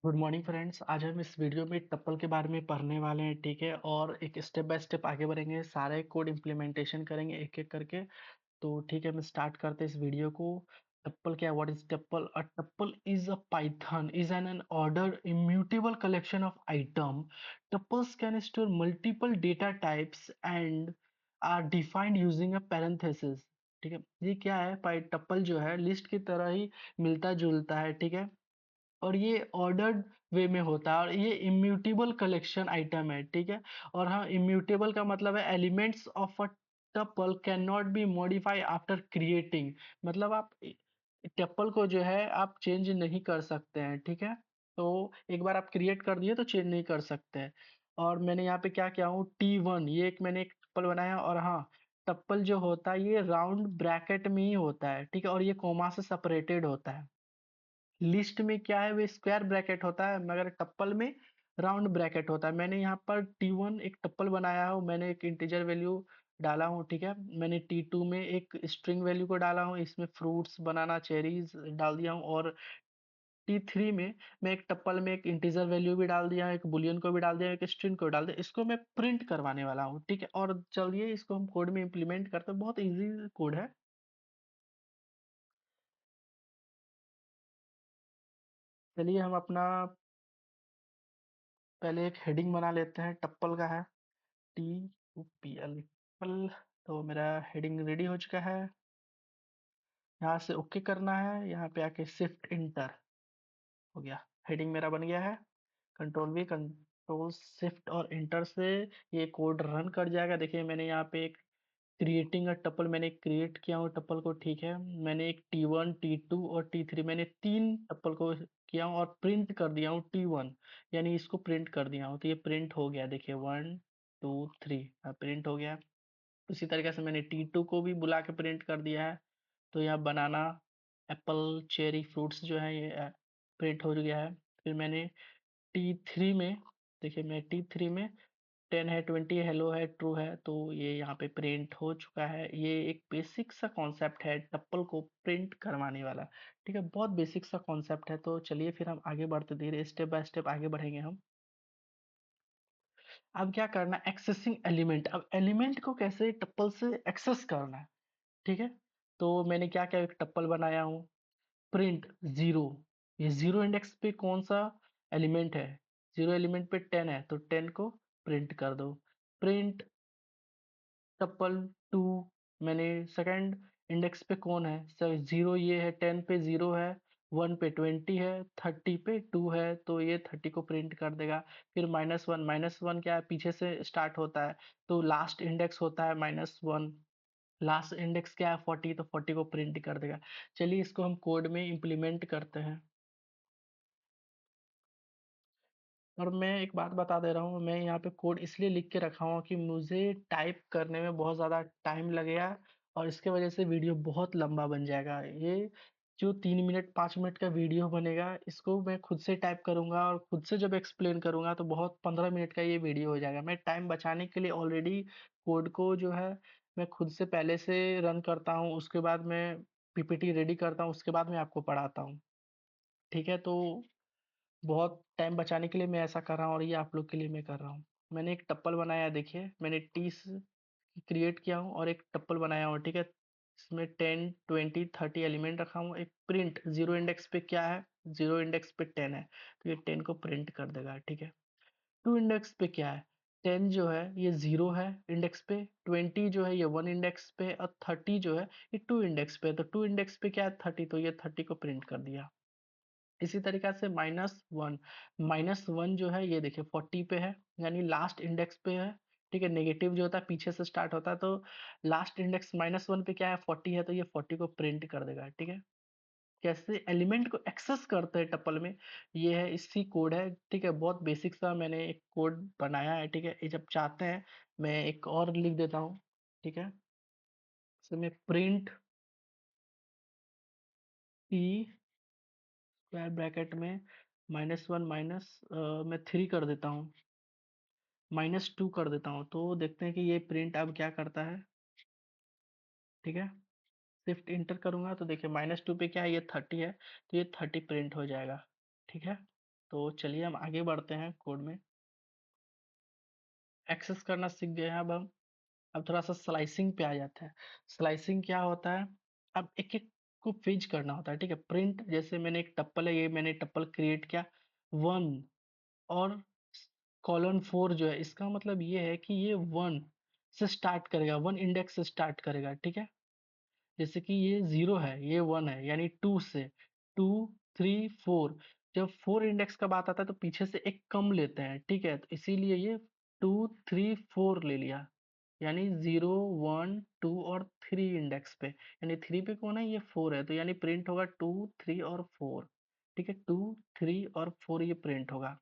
Good morning friends. आज हम इस वीडियो में टप्पल के बारे में पढ़ने वाले हैं, ठीक है। और एक स्टेप बाय स्टेप आगे बढ़ेंगे, सारे कोड इम्प्लीमेंटेशन करेंगे एक एक करके। तो ठीक है, हम स्टार्ट करते हैं इस वीडियो को। टप्पल क्या है? What is tuple? A tuple is a Python is an order immutable collection of item. Tuples can store multiple data types and are defined using a parenthesis. ठीक है, ये क्या है? पाई टप्पल जो है लिस्ट की तरह ही मिलता जुलता है, ठीक है। और ये ऑर्डर्ड वे में होता है और ये इम्यूटेबल कलेक्शन आइटम है, ठीक है। और हाँ, इम्यूटेबल का मतलब है elements of a tuple can not be modify after creating. मतलब आप टपल को जो है आप चेंज नहीं कर सकते हैं, ठीक है। तो एक बार आप क्रिएट कर दिए तो चेंज नहीं कर सकते हैं। और मैंने यहाँ पे क्या किया हूँ, T1 ये एक मैंने एक टप्पल बनाया। और हाँ, टप्पल जो होता है ये राउंड ब्रैकेट में ही होता है, ठीक है। और ये कोमा से सेपरेटेड होता है। लिस्ट में क्या है, वो स्क्वायर ब्रैकेट होता है, मगर टप्पल में राउंड ब्रैकेट होता है। मैंने यहाँ पर T1 एक टप्पल बनाया हूँ, मैंने एक इंटीजर वैल्यू डाला हूँ, ठीक है। मैंने T2 में एक स्ट्रिंग वैल्यू को डाला हूँ, इसमें फ्रूट्स बनाना चेरीज डाल दिया हूँ। और T3 में मैं एक टप्पल में एक इंटीजर वैल्यू भी डाल दिया, एक बुलियन को भी डाल दिया, एक स्ट्रिंग को डाल दिया। इसको मैं प्रिंट करवाने वाला हूँ, ठीक है। और चलिए इसको हम कोड में इम्प्लीमेंट करते हैं, बहुत ईजी कोड है। चलिए हम अपना पहले एक हेडिंग बना लेते हैं, टप्पल का है TUPL पल। तो मेरा हेडिंग रेडी हो चुका है। यहाँ से ओके करना है, यहाँ पे आके शिफ्ट इंटर हो गया। हेडिंग मेरा बन गया है। कंट्रोल V कंट्रोल शिफ्ट और इंटर से ये कोड रन कर जाएगा। देखिए मैंने यहाँ पे एक क्रिएटिंग अ टपल मैंने क्रिएट किया हूँ टपल को, ठीक है। मैंने एक T1 T2 और T3 मैंने 3 टपल को किया हूँ और प्रिंट कर दिया हूँ T1, यानी इसको प्रिंट कर दिया हूँ। तो ये प्रिंट हो गया, देखिए 1 2 3 प्रिंट हो गया। उसी तरीके से मैंने T2 को भी बुला के प्रिंट कर दिया है। तो यहाँ बनाना एप्पल चेरी फ्रूट्स जो है ये प्रिंट हो गया है। फिर मैंने T3 में, देखिए मैं T3 में 10 है, 20 है, हेलो है, ट्रू है, तो ये यहाँ पे प्रिंट हो चुका है। ये एक बेसिक सा कॉन्सेप्ट है टप्पल को प्रिंट करवाने वाला, ठीक है। बहुत बेसिक सा कॉन्सेप्ट है। तो चलिए फिर हम आगे बढ़ते, धीरे स्टेप बाय स्टेप आगे बढ़ेंगे हम। अब क्या करना, एक्सेसिंग एलिमेंट। अब एलिमेंट को कैसे टप्पल से एक्सेस करना है, ठीक है। तो मैंने क्या क्या एक टप्पल बनाया हूँ, प्रिंट जीरो। ये जीरो इंडेक्स पे कौन सा एलिमेंट है? जीरो एलिमेंट पे 10 है, तो 10 को प्रिंट कर दो। प्रिंट टप्पल टू, मैंने सेकंड इंडेक्स पे कौन है सर? जीरो ये है, 10 पे जीरो है, 1 पे 20 है, 30 पे 2 है, तो ये 30 को प्रिंट कर देगा। फिर -1, -1 क्या है, पीछे से स्टार्ट होता है, तो लास्ट इंडेक्स होता है -1। लास्ट इंडेक्स क्या है, 40, तो 40 को प्रिंट कर देगा। चलिए इसको हम कोड में इम्प्लीमेंट करते हैं। और मैं एक बात बता दे रहा हूँ, मैं यहाँ पे कोड इसलिए लिख के रखा हूँ कि मुझे टाइप करने में बहुत ज़्यादा टाइम लगेगा और इसके वजह से वीडियो बहुत लंबा बन जाएगा। ये जो 3 मिनट 5 मिनट का वीडियो बनेगा, इसको मैं खुद से टाइप करूँगा और खुद से जब एक्सप्लेन करूँगा तो बहुत 15 मिनट का ये वीडियो हो जाएगा। मैं टाइम बचाने के लिए ऑलरेडी कोड को जो है मैं खुद से पहले से रन करता हूँ, उसके बाद मैं पीपीटी रेडी करता हूँ, उसके बाद मैं आपको पढ़ाता हूँ, ठीक है। तो बहुत टाइम बचाने के लिए मैं ऐसा कर रहा हूँ और ये आप लोग के लिए मैं कर रहा हूँ। मैंने एक टप्पल बनाया है, देखिए मैंने टीस क्रिएट किया हूँ और एक टप्पल बनाया हूँ, ठीक है। इसमें 10 20 30 एलिमेंट रखा हूँ। एक प्रिंट जीरो इंडेक्स पे क्या है, जीरो इंडेक्स पे 10 है, तो ये 10 को प्रिंट कर देगा, ठीक है। टू इंडेक्स पे क्या है, 10 जो है ये जीरो है इंडेक्स पे, 20 जो है ये 1 इंडेक्स पे, और 30 जो है ये 2 इंडेक्स पे। तो 2 इंडेक्स पे क्या है, 30, तो ये 30 को प्रिंट कर दिया। इसी तरीक़ा से -1, -1 जो है ये देखिए 40 पे है, यानी लास्ट इंडेक्स पे है, ठीक है। नेगेटिव जो होता है पीछे से स्टार्ट होता है, तो लास्ट इंडेक्स -1 पे क्या है, 40 है, तो ये 40 को प्रिंट कर देगा, ठीक है। कैसे एलिमेंट को एक्सेस करते हैं टपल में, ये है इसी कोड है, ठीक है। बहुत बेसिक सा मैंने एक कोड बनाया है, ठीक है। ये जब चाहते हैं मैं एक और लिख देता हूँ, ठीक है। इसमें प्रिंट ई स्क्वायर ब्रैकेट में -1 माइनस मैं 3 कर देता हूँ, -2 कर देता हूँ, तो देखते हैं कि ये प्रिंट अब क्या करता है, ठीक है। शिफ्ट इंटर करूँगा तो देखिए -2 पे क्या है, ये 30 है, तो ये 30 प्रिंट हो जाएगा, ठीक है। तो चलिए हम आगे बढ़ते हैं कोड में। एक्सेस करना सीख गए हैं अब थोड़ा-सा स्लाइसिंग पे आ जाते हैं। स्लाइसिंग क्या होता है? अब एक-एक को फेच करना होता है, ठीक है? प्रिंट जैसे मैंने एक टप्पल है, ये मैंने टप्पल क्रिएट किया 1 और कोलोन 4 जो है इसका मतलब ये है कि ये 1 से स्टार्ट करेगा, 1 इंडेक्स से स्टार्ट करेगा, ठीक है? जैसे कि ये 0 है, ये 1 है, यानी 2 से 2, 3, 4 जब 4 इंडेक्स का बात आता है तो पीछे से एक कम लेते हैं, ठीक है? तो इसीलिए ये 2, 3, 4 ले लिया, यानी 0, 1, 2 और 3 इंडेक्स पे, यानी 3 पे कौन है? ये 4 है, तो यानी प्रिंट होगा 2, 3 और 4, ठीक है? 2, 3 और 4 ये प्रिंट होगा।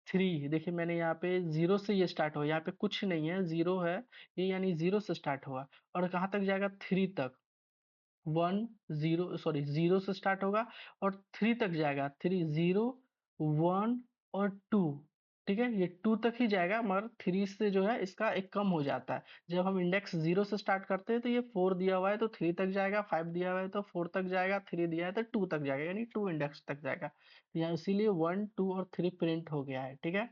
3 देखिए मैंने यहाँ पे 0 से ये स्टार्ट हुआ, यहाँ पे कुछ नहीं है, 0 है, ये यानी 0 से स्टार्ट हुआ और कहाँ तक जाएगा? 3 तक। 1 0 सॉरी 0 से स्टार्ट होगा और 3 तक जाएगा 3 0 1 और 2 ठीक है ये 2 तक ही जाएगा मगर 3 से जो है इसका एक कम हो जाता है जब हम इंडेक्स 0 से स्टार्ट करते हैं तो ये 4 दिया हुआ है तो 3 तक जाएगा 5 दिया हुआ है तो 4 तक जाएगा 3 दिया है तो 2 तक जाएगा यानी 2 इंडेक्स तक जाएगा यहाँ इसीलिए 1 2 और 3 प्रिंट हो गया है ठीक है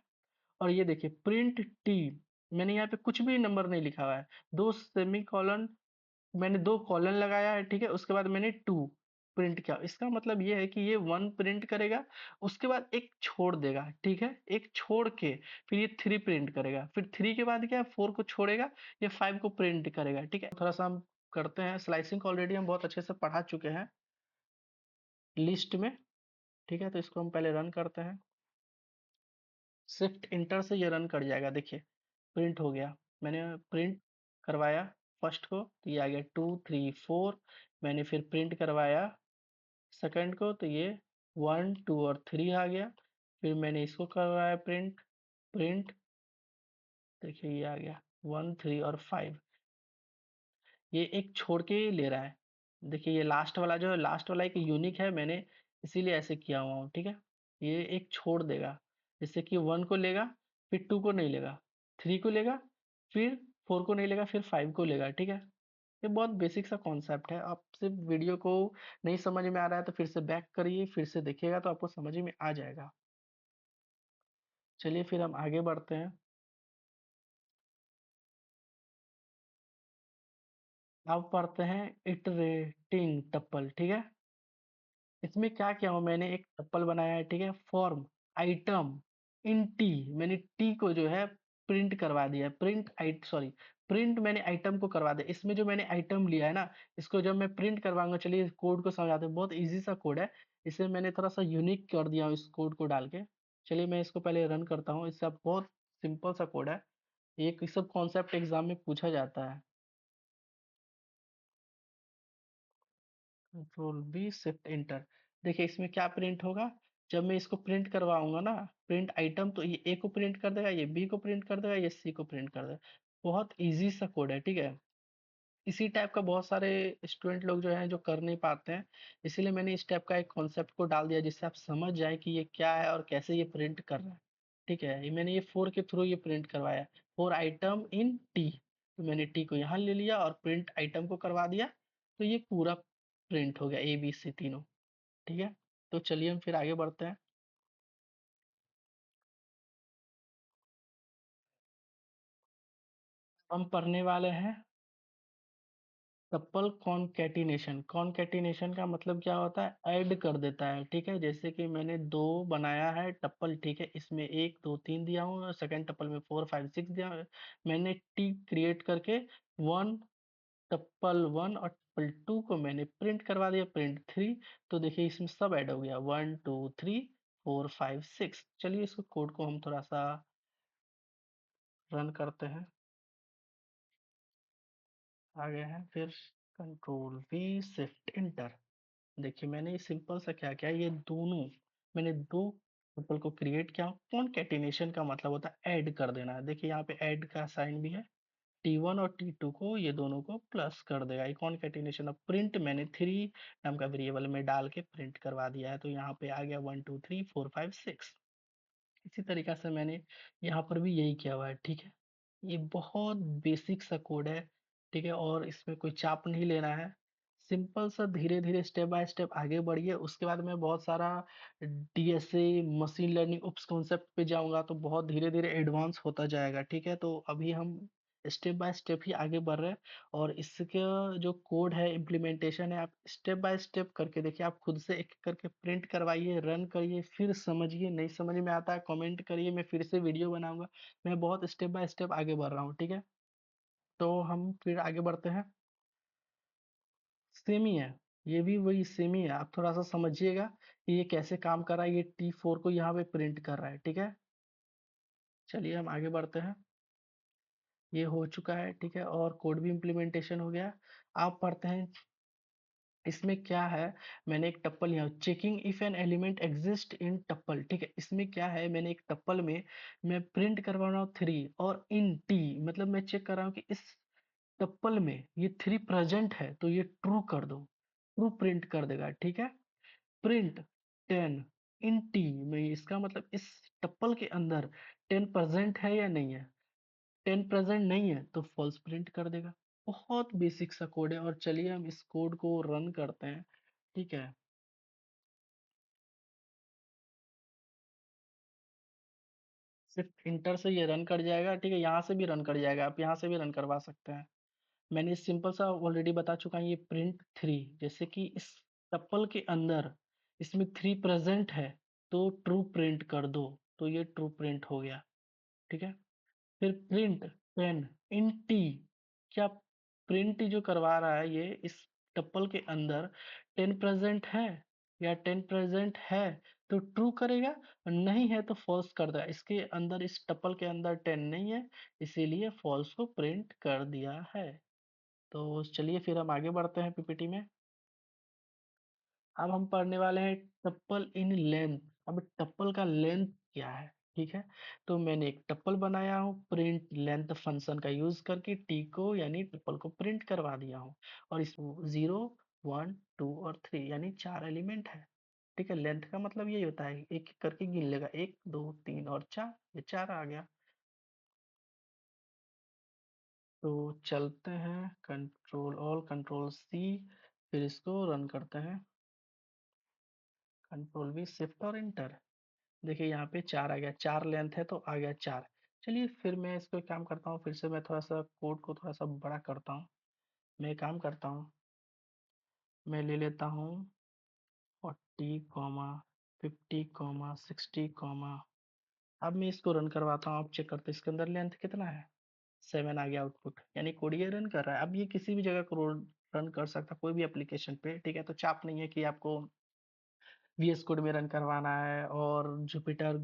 और ये देखिए प्रिंट टी मैंने यहाँ पे कुछ भी नंबर नहीं लिखा हुआ है दो सेमी कॉलन मैंने 2 कॉलन लगाया है, ठीक है? उसके बाद मैंने 2 प्रिंट किया। इसका मतलब ये है कि ये 1 प्रिंट करेगा, उसके बाद 1 छोड़ देगा, ठीक है? 1 छोड़ के फिर ये 3 प्रिंट करेगा। फिर 3 के बाद क्या है 4 को छोड़ेगा, ये 5 को प्रिंट करेगा, ठीक है? थोड़ा-सा हम करते हैं स्लाइसिंग को ऑलरेडी हम बहुत अच्छे से पढ़ा चुके हैं लिस्ट में, ठीक है? तो इसको हम पहले रन करते हैं। शिफ्ट इंटर से ये रन कर जाएगा, देखिए प्रिंट हो गया। मैंने प्रिंट करवाया फर्स्ट को, तो ये आ गया 2, 3, 4 मैंने फिर प्रिंट करवाया सेकंड को तो ये 1, 2 और 3 आ गया। फिर मैंने इसको करवाया प्रिंट, प्रिंट देखिए ये आ गया 1, 3 और 5 ये एक छोड़ के ही ले रहा है। देखिए ये लास्ट वाला जो है लास्ट वाला एक यूनिक है मैंने इसीलिए ऐसे किया हुआ हूँ, ठीक है? ये एक छोड़ देगा जैसे कि 1 को लेगा, फिर 2 को नहीं लेगा, 3 को लेगा, फिर 4 को नहीं लेगा, फिर 5 को लेगा, ठीक है? ये बहुत बेसिक सा कॉन्सेप्ट है। आप सिर्फ वीडियो को नहीं समझ में आ रहा है तो फिर से बैक करिए, फिर से देखिएगा तो आपको समझ में आ जाएगा। चलिए फिर हम आगे बढ़ते हैं। अब पढ़ते हैं इटरेटिंग टप्पल, ठीक है? इसमें क्या किया हूँ मैंने एक टप्पल बनाया है, ठीक है? फॉर्म, आइटम, इन टी मैंने टी को जो है प्रिंट करवा दिया है। प्रिंट मैंने आइटम को करवा दिया। इसमें जो मैंने आइटम लिया है ना, इसको जब मैं प्रिंट करवाऊँगा चलिए इस कोड को समझाते हैं। बहुत ईज़ी सा कोड है। इसे मैंने थोड़ा-सा यूनिक कर दिया हूँ इस कोड को डाल के। चलिए मैं इसको पहले रन करता हूँ। इससे आप बहुत सिंपल सा कोड है। ये सब कॉन्सेप्ट एग्ज़ाम में पूछा जाता है। कंट्रोल बी शिफ्ट इंटर देखिए इसमें क्या प्रिंट होगा जब मैं इसको प्रिंट करवाऊंगा ना प्रिंट आइटम तो ये ए को प्रिंट कर देगा ये बी को प्रिंट कर देगा ये सी को प्रिंट कर देगा बहुत इजी सा कोड है ठीक है इसी टाइप का बहुत सारे स्टूडेंट लोग जो हैं जो कर नहीं पाते हैं इसीलिए मैंने इस टाइप का एक कॉन्सेप्ट को डाल दिया जिससे आप समझ जाए कि ये क्या है और कैसे ये प्रिंट कर रहा है ठीक है ये मैंने ये 4 के थ्रू ये प्रिंट करवाया 4 आइटम इन टी तो मैंने टी को यहाँ ले लिया और प्रिंट आइटम को करवा दिया तो ये पूरा प्रिंट हो गया ए बी सी तीनों ठीक है तो चलिए हम फिर आगे बढ़ते हैं हम पढ़ने वाले हैं टपल कॉनकैटिनेशन कॉनकैटिनेशन का मतलब क्या होता है ऐड कर देता है ठीक है जैसे कि मैंने दो बनाया है टप्पल ठीक है इसमें एक दो तीन दिया हूँ और सेकंड टप्पल में 4 5 6 दिया हूँ मैंने टी क्रिएट करके वन टप्पल 1 और टप्पल 2 को मैंने प्रिंट करवा दिया प्रिंट 3 तो देखिए इसमें सब ऐड हो गया 1 2 3 4 5 6 चलिए इसको कोड को हम थोड़ा सा रन करते हैं आ गए हैं फिर कंट्रोल वी शिफ्ट इंटर देखिए मैंने ये सिंपल सा क्या किया ये दोनों मैंने दो ट्यूपल को क्रिएट किया कॉनकैटिनेशन का मतलब होता है ऐड कर देना देखिए यहाँ पे ऐड का साइन भी है T1 और T2 को ये दोनों को प्लस कर देगा ये कॉनकैटिनेशन ऑफ प्रिंट मैंने 3 नाम का वेरिएबल में डाल के प्रिंट करवा दिया है तो यहाँ पे आ गया 1 2 3 4 5 6 इसी तरीका से मैंने यहाँ पर भी यही किया हुआ है ठीक है ये बहुत बेसिक सा कोड है ठीक है और इसमें कोई चाप नहीं लेना है सिंपल सा धीरे-धीरे स्टेप बाय स्टेप आगे बढ़िए, उसके बाद मैं बहुत सारा डीएसए, मशीन लर्निंग, उस कॉन्सेप्ट पे जाऊँगा तो बहुत धीरे-धीरे एडवांस होता जाएगा, ठीक है? तो अभी हम स्टेप बाय स्टेप ही आगे बढ़ रहे हैं और इसका जो कोड है, इम्प्लीमेंटेशन है, आप स्टेप बाय स्टेप करके देखिए, आप खुद से एक-एक करके प्रिंट करवाइए, रन करिए, फिर समझिए, नहीं समझ में आता है कमेंट करिए, मैं फिर से वीडियो बनाऊँगा। मैं बहुत स्टेप बाय स्टेप आगे बढ़ रहा हूँ, ठीक है? तो हम फिर आगे बढ़ते हैं। सेम ही है, ये भी वही सेम ही है, आप थोड़ा-सा समझिएगा कि ये कैसे काम कर रहा है, ये T4 को यहाँ पे प्रिंट कर रहा है, ठीक है? चलिए हम आगे बढ़ते हैं, ये हो चुका है, ठीक है? और कोड भी इम्प्लीमेंटेशन हो गया। आप पढ़ते हैं इसमें क्या है, मैंने एक टप्पल यहाँ checking if an element exist in tuple, ठीक है? इसमें क्या है, मैंने एक टप्पल में मैं प्रिंट करवा रहा हूँ 3 और इन T मतलब मैं चेक कर रहा हूँ कि इस टप्पल में ये 3 प्रेजेंट है, तो ये ट्रू कर दो, ट्रू प्रिंट कर देगा, ठीक है? प्रिंट 10 इन टी में, इसका मतलब इस टप्पल के अंदर 10 प्रेजेंट है या नहीं है, 10 प्रेजेंट नहीं है तो फॉल्स प्रिंट कर देगा। बहुत बेसिक सा कोड है और चलिए हम इस कोड को रन करते हैं, ठीक है? सिर्फ इंटर से ये रन कर जाएगा, ठीक है? यहाँ से भी रन कर जाएगा, आप यहाँ से भी रन करवा सकते हैं। मैंने सिंपल सा ऑलरेडी बता चुका हूँ, ये प्रिंट 3 जैसे कि इस टप्पल के अंदर इसमें 3 प्रेजेंट है तो ट्रू प्रिंट कर दो, तो ये ट्रू प्रिंट हो गया, ठीक है? फिर प्रिंट 10 इन टी, क्या प्रिंट जो करवा रहा है ये इस टप्पल के अंदर 10 प्रेजेंट है या 10 प्रेजेंट है तो ट्रू करेगा, और नहीं है तो फॉल्स कर देगा। इसके अंदर इस टप्पल के अंदर 10 नहीं है, इसीलिए फॉल्स को प्रिंट कर दिया है। तो चलिए फिर हम आगे बढ़ते हैं पीपीटी में। अब हम पढ़ने वाले हैं टप्पल इन लेंथ। अब टप्पल का लेंथ क्या है, ठीक है? तो मैंने एक टप्पल बनाया हूँ, प्रिंट लेंथ फंक्शन का यूज करके टी को यानी टप्पल को प्रिंट करवा दिया हूँ और इस 0 1 2 और 3 यानी 4 एलिमेंट है, ठीक है? लेंथ का मतलब यही होता है, एक एक करके गिन लेगा, 1 2 3 और 4, ये 4 आ गया। तो चलते हैं कंट्रोल ऑल कंट्रोल सी, फिर इसको रन करते हैं, कंट्रोल वी शिफ्ट और इंटर। देखिए यहाँ पे 4 आ गया, 4 लेंथ है तो आ गया 4। चलिए फिर मैं इसको एक काम करता हूँ, फिर से मैं थोड़ा सा कोड को थोड़ा सा बड़ा करता हूँ। मैं एक काम करता हूँ, मैं ले लेता हूँ 40 कॉमा 50 कॉमा 60 कॉमा। अब मैं इसको रन करवाता हूँ, आप चेक करते हैं इसके अंदर लेंथ कितना है, 7 आ गया आउटपुट, यानी कोड ये रन कर रहा है। अब ये किसी भी जगह को रन कर सकता है, कोई भी एप्लीकेशन पे, ठीक है? तो चाप नहीं है कि आपको वीएस कोड में रन करवाना है। और जुपिटर,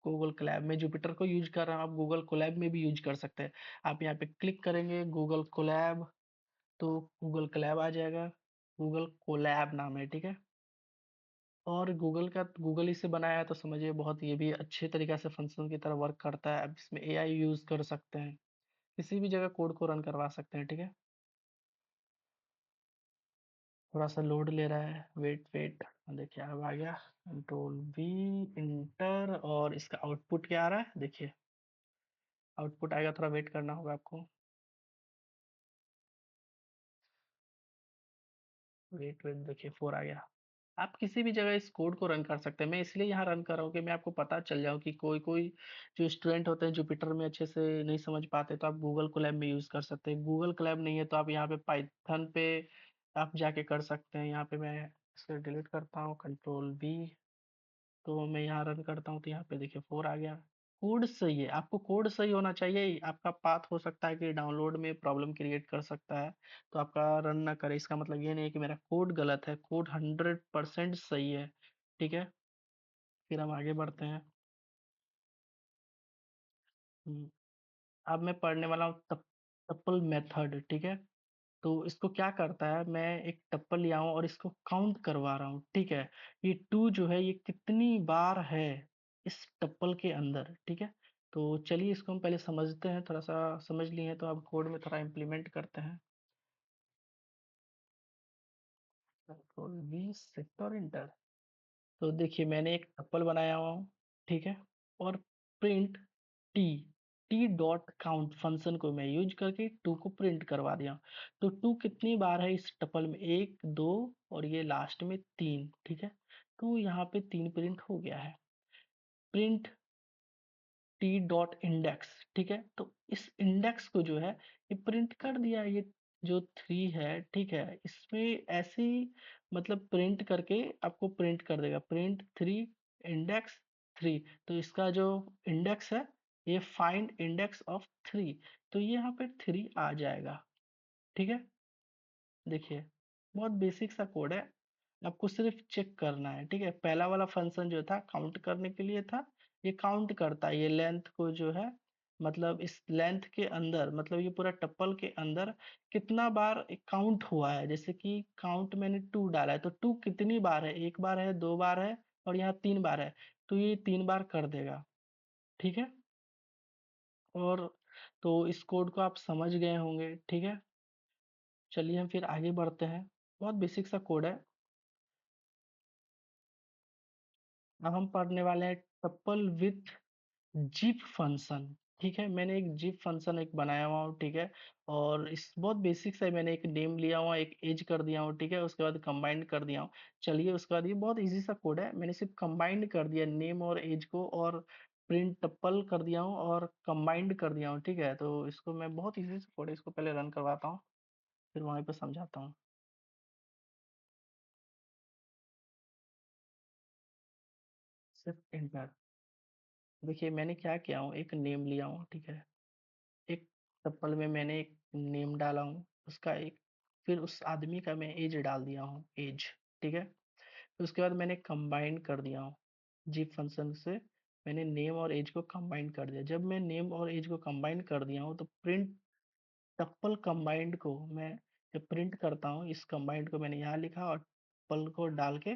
गूगल कोलैब में जुपिटर को यूज कर रहा हूँ, आप गूगल कोलैब में भी यूज कर सकते हैं। आप यहाँ पे क्लिक करेंगे गूगल कोलैब, तो गूगल कोलैब आ जाएगा, गूगल कोलैब नाम है, ठीक है? और गूगल का गूगल इसे बनाया है तो समझिए बहुत ये भी अच्छे तरीके से फंक्शन की तरह वर्क करता है। अब इसमें एआई यूज कर सकते हैं, किसी भी जगह कोड को रन करवा सकते हैं, ठीक है? थोड़ा सा लोड ले रहा है, वेट वेट, देखिए अब आ गया, कंट्रोल वी इंटर, और इसका आउटपुट क्या आ रहा है देखिए, आउटपुट आएगा, थोड़ा वेट करना होगा आपको। वेट वेट, देखिए 4 आ गया। आप किसी भी जगह इस कोड को रन कर सकते हैं, मैं इसलिए यहाँ रन कर रहा हूँ कि मैं आपको पता चल जाऊँ कि कोई कोई जो स्टूडेंट होते हैं जुपिटर में अच्छे से नहीं समझ पाते, तो आप गूगल कोलैब में यूज़ कर सकते हैं। गूगल कोलैब नहीं है तो आप यहाँ पे पाइथन पे आप जाके कर सकते हैं। यहाँ पे मैं इसे डिलीट करता हूँ, कंट्रोल वी, तो मैं यहाँ रन करता हूँ तो यहाँ पे देखिए 4 आ गया। कोड सही है, आपको कोड सही होना चाहिए। आपका पाथ हो सकता है कि डाउनलोड में प्रॉब्लम क्रिएट कर सकता है, तो आपका रन ना करे, इसका मतलब ये नहीं है कि मेरा कोड गलत है, कोड 100% सही है, ठीक है? फिर हम आगे बढ़ते हैं। हम्म, अब मैं पढ़ने वाला हूँ टप्पल मेथड, ठीक है? तो इसको क्या करता है, मैं एक टप्पल लिया हूँ और इसको काउंट करवा रहा हूँ, ठीक है? ये 2 जो है ये कितनी बार है इस टप्पल के अंदर, ठीक है? तो चलिए इसको हम पहले समझते हैं, थोड़ा सा समझ लिए हैं तो अब कोड में थोड़ा इम्प्लीमेंट करते हैं। कंट्रोल वी शिफ्ट और इंटर। तो देखिए मैंने एक टप्पल बनाया हुआ हूँ, ठीक है? और print T, T dot count function को मैं यूज करके 2 को प्रिंट करवा दिया। तो 2 कितनी बार है इस टपल में, 1 2 और ये लास्ट में 3, ठीक है। तो यहाँ पे 3 प्रिंट हो गया है। प्रिंट टी डॉट इंडेक्स, ठीक है। तो इस इंडेक्स को जो है ये प्रिंट कर दिया, ये जो 3 है, ठीक है। इसमें ऐसे ही मतलब प्रिंट करके आपको प्रिंट कर देगा, प्रिंट 3 इंडेक्स 3। तो इसका जो इंडेक्स है ये फाइंड इंडेक्स ऑफ 3, तो ये यहाँ पे 3 आ जाएगा, ठीक है। देखिए बहुत बेसिक सा कोड है, आपको सिर्फ चेक करना है, ठीक है। पहला वाला फंक्शन जो था काउंट करने के लिए था, ये काउंट करता है, ये लेंथ को जो है मतलब इस लेंथ के अंदर मतलब ये पूरा टप्पल के अंदर कितना बार काउंट हुआ है। जैसे कि काउंट मैंने 2 डाला है, तो 2 कितनी बार है, 1 बार है, 2 बार है और यहाँ 3 बार है, तो ये 3 बार कर देगा, ठीक है। और तो इस कोड को आप समझ गए होंगे, ठीक है। चलिए हम फिर आगे बढ़ते हैं, बहुत बेसिक सा कोड है। अब हम पढ़ने वाले हैं टप्पल विथ जिप फंक्शन, ठीक है। मैंने एक जिप फंक्शन एक बनाया हुआ हूँ, ठीक है। और इस बहुत बेसिक सा मैंने एक नेम लिया हुआ, एक एज कर दिया हूँ, ठीक है। उसके बाद कंबाइन कर दिया हूँ। चलिए उसके बाद ये बहुत इजी सा कोड है, मैंने सिर्फ कंबाइंड कर दिया नेम और एज को, और प्रिंट टप्पल कर दिया हूँ और कंबाइंड कर दिया हूँ, ठीक है। तो इसको मैं बहुत इजी सा कोड है, इसको पहले रन करवाता हूँ फिर वहीं पे समझाता हूँ। सिर्फ इंटर, देखिए मैंने क्या किया हूँ, एक नेम लिया हूँ, ठीक है। एक टप्पल में मैंने एक नेम डाला हूँ, उसका एक, फिर उस आदमी का मैं एज डाल दिया हूँ, एज, ठीक है। फिर उसके बाद मैंने कंबाइन कर दिया हूँ, जिप फंक्शन से मैंने नेम और एज को कंबाइन कर दिया। जब मैं नेम और एज को कंबाइन कर दिया हूँ तो प्रिंट टप्पल कंबाइंड को मैं जब प्रिंट करता हूँ, इस कंबाइंड को मैंने यहाँ लिखा और टप्पल को डाल के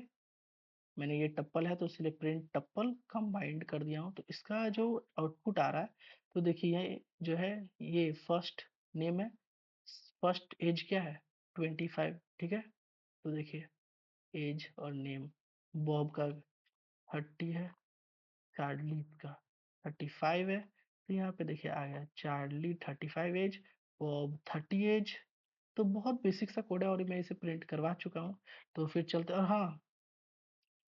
मैंने, ये टप्पल है तो इसलिए प्रिंट टप्पल कंबाइंड कर दिया हूँ। तो इसका जो आउटपुट आ रहा है, तो देखिए ये जो है ये फर्स्ट नेम है, फर्स्ट एज क्या है 25, ठीक है। तो देखिए एज और नेम, बॉब का 30 है, चार्ली का 35 है। तो यहाँ पे देखिए आ गया चार्ली 35 एज, बॉब 30 एज। तो बहुत बेसिक सा कोड है और मैं इसे प्रिंट करवा चुका हूँ। तो फिर चलते, और हाँ,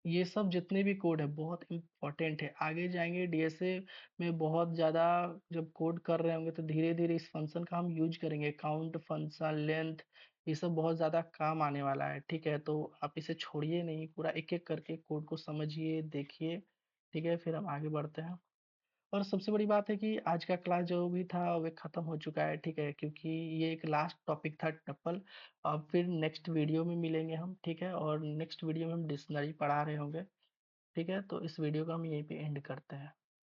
ये सब जितने भी कोड है बहुत इम्पोर्टेंट है, आगे जाएंगे डीएसए में बहुत ज़्यादा जब कोड कर रहे होंगे तो धीरे धीरे इस फंक्शन का हम यूज करेंगे, काउंट फंक्शन, लेंथ, ये सब बहुत ज़्यादा काम आने वाला है, ठीक है। तो आप इसे छोड़िए नहीं, पूरा एक एक करके कोड को समझिए, देखिए, ठीक है। फिर हम आगे बढ़ते हैं। और सबसे बड़ी बात है कि आज का क्लास जो भी था वो खत्म हो चुका है, ठीक है, क्योंकि ये एक लास्ट टॉपिक था टप्पल। अब फिर नेक्स्ट वीडियो में मिलेंगे हम, ठीक है। और नेक्स्ट वीडियो में हम डिक्शनरी पढ़ा रहे होंगे, ठीक है। तो इस वीडियो को हम यहीं पे एंड करते हैं।